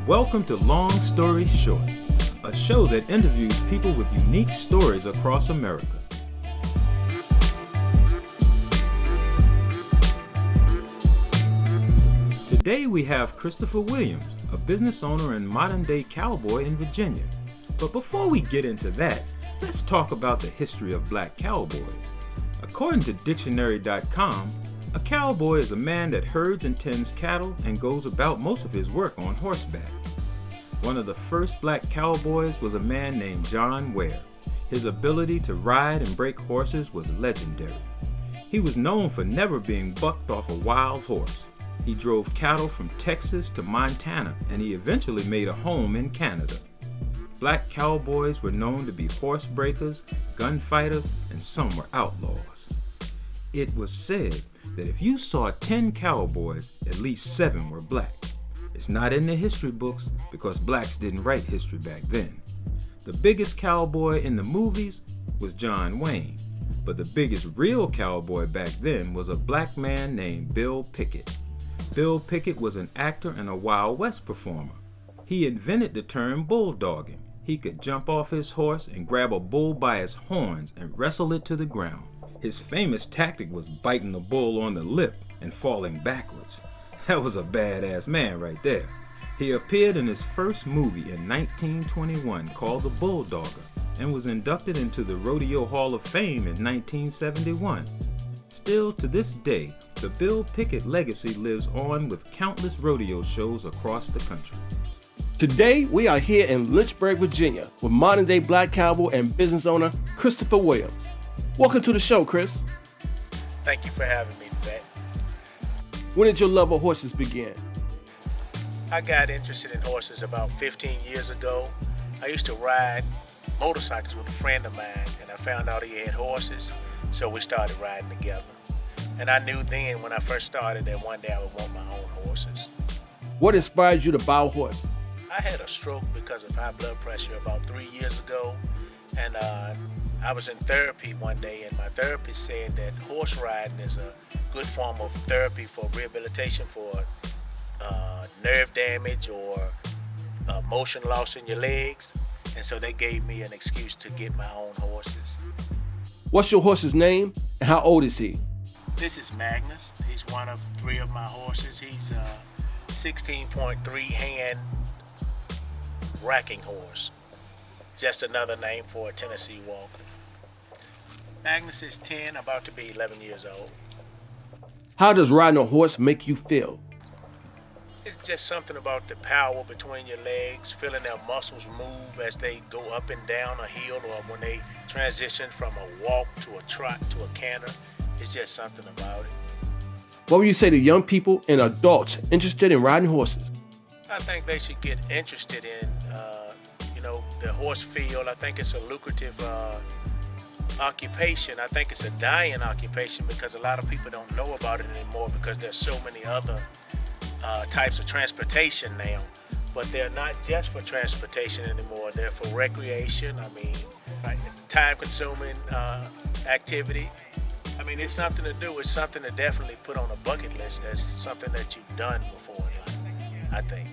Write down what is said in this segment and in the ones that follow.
Welcome to Long Story Short, a show that interviews people with unique stories across America. Today we have Christopher Williams, a business owner and modern-day cowboy in Virginia. But before we get into that, let's talk about the history of Black Cowboys. According to Dictionary.com, a cowboy is a man that herds and tends cattle and goes about most of his work on horseback. One of the first black cowboys was a man named John Ware. His ability to ride and break horses was legendary. He was known for never being bucked off a wild horse. He drove cattle from Texas to Montana, and he eventually made a home in Canada. Black cowboys were known to be horse breakers, gunfighters, and some were outlaws. It was said that if you saw 10 cowboys, at least 7 were black. It's not in the history books because blacks didn't write history back then. The biggest cowboy in the movies was John Wayne, but the biggest real cowboy back then was a black man named Bill Pickett. Bill Pickett was an actor and a Wild West performer. He invented the term bulldogging. He could jump off his horse and grab a bull by his horns and wrestle it to the ground. His famous tactic was biting the bull on the lip and falling backwards. That was a badass man right there. He appeared in his first movie in 1921 called The Bulldogger and was inducted into the Rodeo Hall of Fame in 1971. Still to this day, the Bill Pickett legacy lives on with countless rodeo shows across the country. Today, we are here in Lynchburg, Virginia with modern-day black cowboy and business owner Christopher Williams. Welcome to the show, Chris. Thank you for having me today. When did your love of horses begin? I got interested in horses about 15 years ago. I used to ride motorcycles with a friend of mine, and I found out he had horses, so we started riding together. And I knew then when I first started that one day I would want my own horses. What inspired you to buy a horse? I had a stroke because of high blood pressure about 3 years ago, and I was in therapy one day, and my therapist said that horse riding is a good form of therapy for rehabilitation for nerve damage or motion loss in your legs. And so they gave me an excuse to get my own horses. What's your horse's name and how old is he? This is Magnus. He's one of 3 of my horses. He's a 16.3 hand racking horse. Just another name for a Tennessee Walker. Magnus is 10, about to be 11 years old. How does riding a horse make you feel? It's just something about the power between your legs, feeling their muscles move as they go up and down a hill or when they transition from a walk to a trot to a canter. It's just something about it. What would you say to young people and adults interested in riding horses? I think they should get interested in, the horse field. I think it's a lucrative occupation. I think it's a dying occupation because a lot of people don't know about it anymore because there's so many other types of transportation now. But they're not just for transportation anymore. They're for recreation. Time-consuming activity. It's something to do. It's something to definitely put on a bucket list as something that you've done before in life, I think.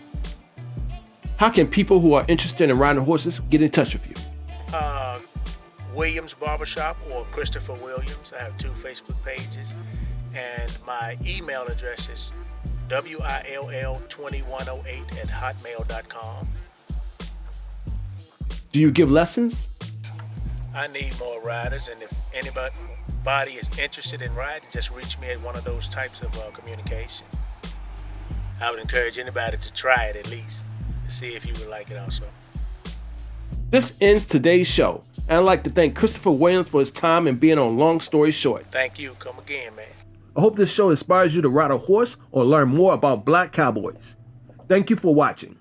How can people who are interested in riding horses get in touch with you? Williams Barbershop or Christopher Williams. I have 2 Facebook pages. And my email address is WILL2108@hotmail.com. Do you give lessons? I need more riders, and if anybody is interested in riding, just reach me at one of those types of communication. I would encourage anybody to try it at least, to see if you would like it also. This ends today's show, and I'd like to thank Christopher Williams for his time and being on Long Story Short. Thank you. Come again, man. I hope this show inspires you to ride a horse or learn more about Black Cowboys. Thank you for watching.